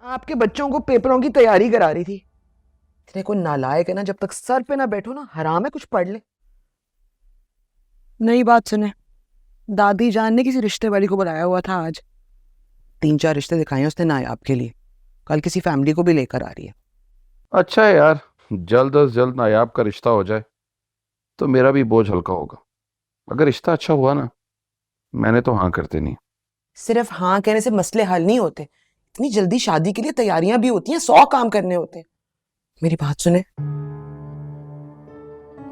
आपके बच्चों को पेपरों की तैयारी करा रही थी। इतने कोई नालायक है ना, जब तक सर पे ना बैठो ना, हराम है कुछ पढ़ ले। नई बात सुने, दादी जान ने किसी रिश्ते वाली को बुलाया हुआ था आज। 3-4 रिश्ते दिखाए उसने नायाब के लिए। कल किसी फैमिली को भी लेकर आ रही है। अच्छा है यार, जल्द अज जल्द नायाब का रिश्ता हो जाए तो मेरा भी बोझ हल्का होगा। अगर रिश्ता अच्छा हुआ ना, मैंने तो हाँ कर देनी। सिर्फ हाँ कहने से मसले हल नहीं होते। इतनी जल्दी शादी के लिए तैयारियां भी होती हैं, 100 काम करने होते हैं। मेरी बात सुने,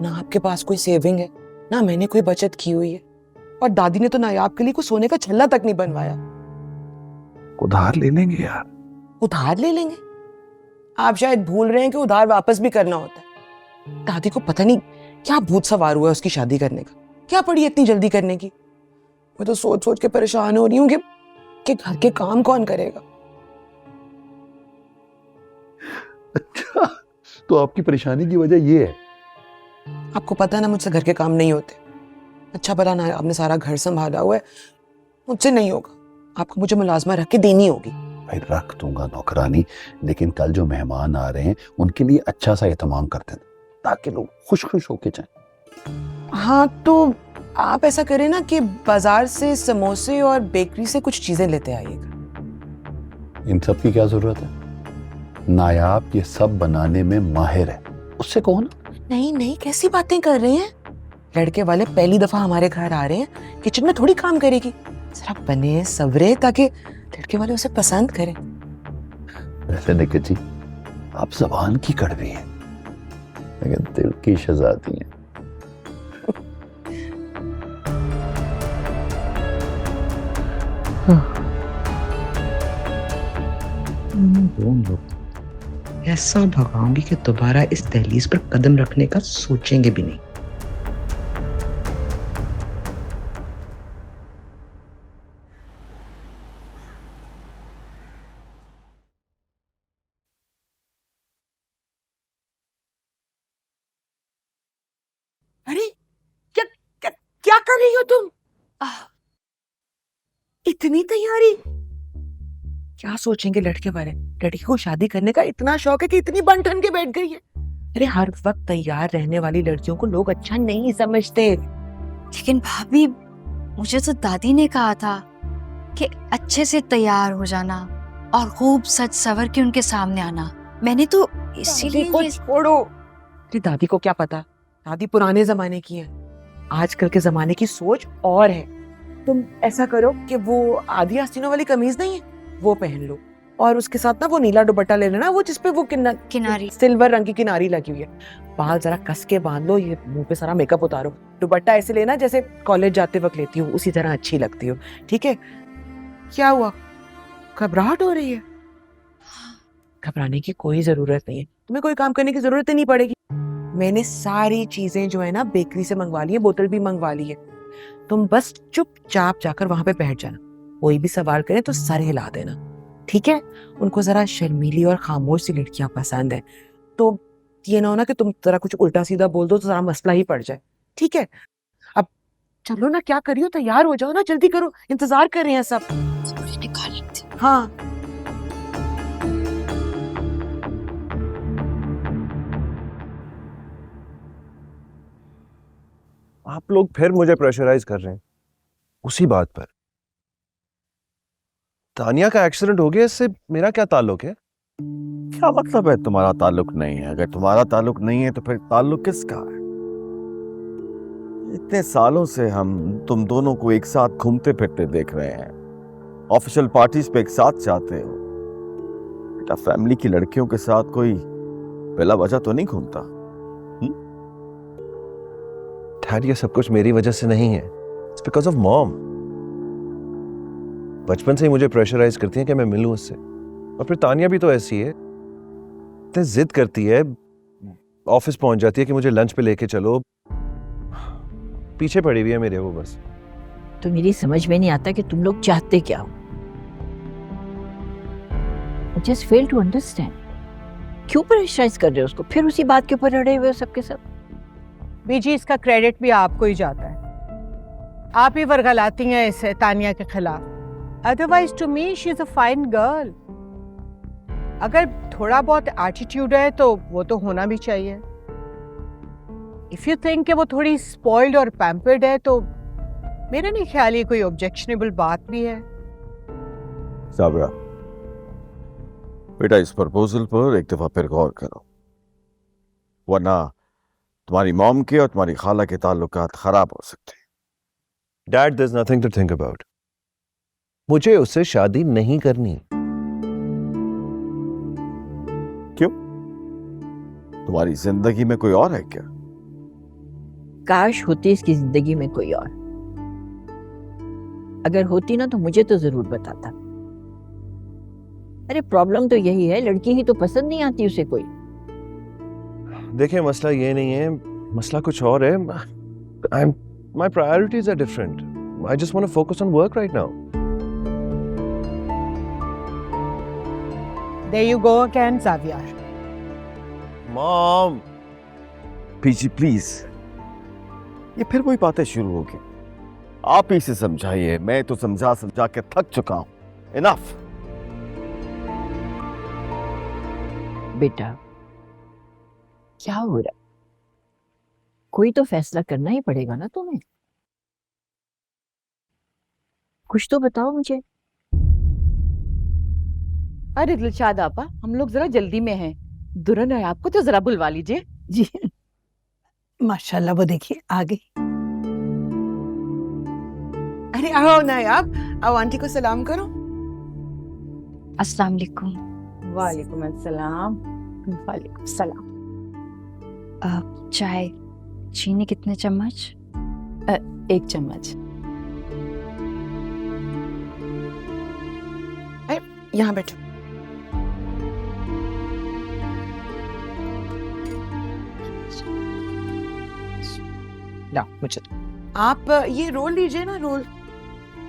ना आपके पास कोई सेविंग है, ना मैंने कोई बचत की हुई है, और दादी ने तो नायाब के लिए कोई सोने का छल्ला तक नहीं बनवाया। उधार ले लेंगे यार। उधार ले लेंगे? आप शायद भूल रहे हैं कि उधार वापस भी करना होता है। दादी को पता नहीं क्या भूत सवार हुआ है उसकी शादी करने का। क्या पड़ी इतनी जल्दी करने की? मैं तो सोच सोच के परेशान हो रही हूँ कि घर के काम कौन करेगा। अच्छा, तो आपकी परेशानी की वजह ये है? आपको पता है ना, मुझसे घर के काम नहीं होते। अच्छा भला ना आपने सारा घर संभाला हुआ है, मुझसे नहीं होगा। आपको मुझे मुलाजमा रख के देनी होगी। भाई रख दूंगा नौकरानी, लेकिन कल जो मेहमान आ रहे हैं उनके लिए अच्छा सा एहतमाम कर देना ताकि लोग खुश खुश होके जाएं। हाँ तो आप ऐसा करें ना कि बाजार से समोसे और बेकरी से कुछ चीजें लेते आइएगा। इन सब की क्या जरूरत है? नायाब ये सब बनाने में माहिर है, उससे कहो ना। नहीं नहीं, कैसी बातें कर रहे हैं? लड़के वाले पहली दफा हमारे घर आ रहे हैं, किचन में थोड़ी काम करेगी। जरा बने सवरे ताकि लड़के वाले उसे पसंद करें। वैसे निकट जी, आप जबान की कड़वी हैं लेकिन दिल की शहजादी हैं। दोनों लोग ऐसा भगाऊंगी कि दोबारा इस दहलीज पर कदम रखने का सोचेंगे भी नहीं। अरे क्या क्या क्या कर रही हो तुम? इतनी तैयारी? क्या सोचेंगे लड़के वाले? लड़की को शादी करने का इतना शौक है कि इतनी बन ठन के बैठ गई है। अरे हर वक्त तैयार रहने वाली लड़कियों को लोग अच्छा नहीं समझते। लेकिन भाभी, मुझे तो दादी ने कहा था कि अच्छे से तैयार हो जाना और खूब सज सवर के उनके सामने आना। मैंने तो इसीलिए को छोड़ो। अरे दादी को क्या पता, दादी पुराने जमाने की है। आजकल के जमाने की सोच और है। तुम ऐसा करो कि वो आधी आस्तीनों वाली कमीज नहीं है, वो पहन लो, और उसके साथ ना वो नीला दुपट्टा ले लेना, वो जिसपे वो किनारी सिल्वर रंग की किनारी लगी हुई है। बाल जरा कस के बांध लो, ये मुंह पे सारा मेकअप उतारो। दुपट्टा ऐसे लेना जैसे कॉलेज जाते वक्त लेती हो, उसी तरह अच्छी लगती हो। ठीक है? क्या हुआ, घबराहट हो रही है? घबराने की कोई जरूरत नहीं है, तुम्हें कोई काम करने की जरूरत ही नहीं पड़ेगी। मैंने सारी चीजें जो है ना बेकरी से मंगवा ली है, बोतल भी मंगवा ली है। तुम बस चुपचाप जाकर वहां पे बैठ जाना। कोई भी सवाल करे तो सर हिला देना, ठीक है? उनको जरा शर्मीली और खामोश सी लड़कियां पसंद है, तो ये ना हो ना कि तुम जरा कुछ उल्टा सीधा बोल दो तो जरा मसला ही पड़ जाए। ठीक है? अब चलो ना, क्या करियो, तैयार हो जाओ ना, जल्दी करो, इंतजार कर रहे हैं सब। निकाल लेती हूँ। हाँ आप लोग फिर मुझे प्रेशराइज कर रहे हैं उसी बात पर। तानिया का एक्सीडेंट हो गया, इससे मेरा क्या ताल्लुक है? क्या मतलब है तुम्हारा ताल्लुक नहीं है? अगर तुम्हारा ताल्लुक नहीं है तो फिर ताल्लुक किसका है? इतने सालों से हम तुम दोनों को एक साथ घूमते फिरते देख रहे हैं, ऑफिशियल पार्टीज पे एक साथ जाते हो। बेटा, फैमिली की लड़कियों के साथ कोई बिला वजह तो नहीं घूमता। डैड, ये सब कुछ मेरी वजह से नहीं है, इट्स बिकॉज ऑफ मॉम। बचपन से ही मुझे प्रेशराइज करती है कि मैं मिलूं उससे। और फिर तानिया भी तो ऐसी है, इतनी जिद करती है, ऑफिस पहुंच जाती है कि मुझे लंच पे लेके चलो, पीछे पड़ी हुई है मेरे वो बस। तो मेरी समझ में नहीं आता कि तुम लोग चाहते क्या हो। I just fail to understand. क्यों प्रेशराइज कर रहे हो उसको? फिर उसी बात के ऊपर अड़े हुए हो सबके सब। बीजी, इसका क्रेडिट भी आपको ही जाता है। आप ही वर्गलाती हैं इस तानिया के खिलाफ। Otherwise to me she is a fine girl. अगर थोड़ा बहुत एटीट्यूड है तो वो तो होना भी चाहिए। इफ यू थिंक कि वो थोड़ी स्पॉइल्ड और पैम्पर्ड है तो मेरा नहीं ख्याल ये कोई ऑब्जेक्शनेबल बात भी है। साबिया, बेटा इस प्रपोजल पर एक दफा फिर गौर करो, वरना तुम्हारी मॉम के और तुम्हारी खाला के ताल्लुकात खराब हो सकते हैं। Dad, there is nothing to think about. मुझे उससे शादी नहीं करनी। क्यों? तुम्हारी जिंदगी में कोई और है क्या? काश होती इसकी जिंदगी में कोई और। अगर होती ना तो मुझे तो जरूर बताता। अरे प्रॉब्लम तो यही है, लड़की ही तो पसंद नहीं आती उसे कोई। देखिए, मसला ये नहीं है, मसला कुछ और है। My priorities are different. I just want to focus on work right now. There you go again, Xavier. Mom, PG please, ये फिर वही बातें शुरू हो गई। आप ही से समझाइए, मैं तो समझा समझा के थक चुका हूं। इनफ। बेटा क्या हो रहा है? कोई तो फैसला करना ही पड़ेगा ना तुम्हें। कुछ तो बताओ मुझे। अरे दिलशाद आपा, हम लोग जरा जल्दी में हैं। दुल्हन है आपको तो जरा बुलवा लीजिए। जी माशाल्लाह, वो देखिए आ गई। अरे आओ नायाब, आओ आंटी को सलाम करो। अस्सलाम वालेकुम। वालेकुम अस्सलाम। वालेकुम सलाम। चाय चीनी कितने चम्मच? 1 चम्मच। यहाँ बैठो। ला मुझे दो। आप ये रोल लीजिए ना, रोल।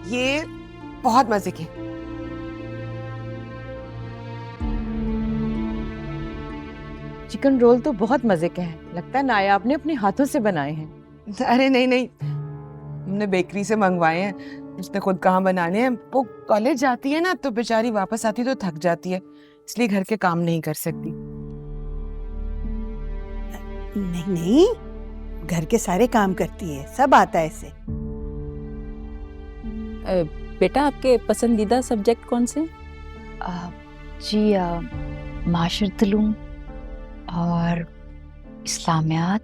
ये बहुत मजे के। चिकन रोल तो बहुत मजे के हैं। लगता है नायाब ने अपने हाथों से बनाए हैं। अरे नहीं नहीं, हमने बेकरी से मंगवाए हैं। उसने खुद कहाँ बनाने हैं। वो कॉलेज जाती है ना तो बेचारी वापस आती तो थक जाती है, इसलिए घर के काम नहीं कर सकती। नहीं नहीं, घर के सारे काम करती है, सब आता है इसे। बेटा, आपके पसंदीदा सब्जेक्ट कौन से? जी माशरत उलूम और इस्लामियात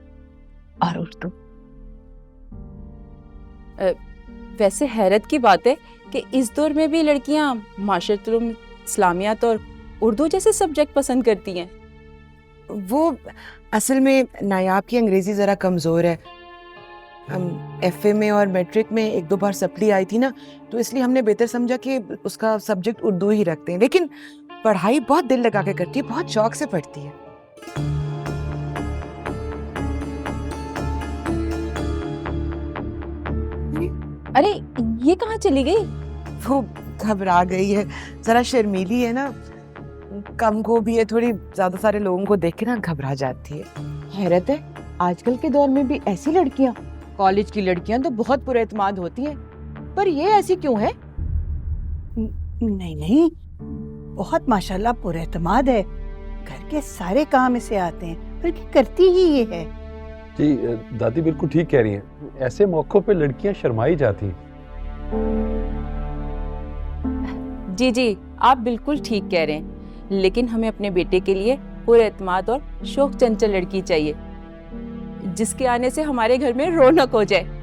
और उर्दू। वैसे हैरत की बात है कि इस दौर में भी लड़कियां माशरत उलूम, इस्लामियात और उर्दू जैसे सब्जेक्ट पसंद करती हैं। वो असल में नायाब की अंग्रेजी ज़रा कमज़ोर है। एफए में और मैट्रिक में 1-2 बार सप्ली आई थी ना, तो इसलिए हमने बेहतर समझा कि उसका सब्जेक्ट उर्दू ही रखते हैं। लेकिन पढ़ाई बहुत दिल लगा के करती है, बहुत शौक से पढ़ती है। अरे ये कहाँ चली गई? वो घबरा गई है, ज़रा शर्मीली है ना, कम को भी है थोड़ी, ज़्यादा सारे लोगों को देख के ना घबरा जाती है। हैरत है, आजकल के दौर में भी ऐसी लड़कियां। कॉलेज की लड़कियां तो बहुत पुरएतमाद होती हैं, पर ये ऐसी क्यों है? नहीं नहीं, बहुत माशाल्लाह पुरएतमाद है। घर के सारे काम इसे आते हैं, बल्कि करती ही ये है। जी दादी बिल्कुल ठीक कह रही हैं। ऐसे मौकों पे लड़कियां शर्माई जाती हैं। जी जी, आप बिल्कुल ठीक कह रहे हैं, लेकिन हमें अपने बेटे के लिए पुरएतमाद और शौक चंचल लड़की चाहिए, जिसके आने से हमारे घर में रौनक हो जाए।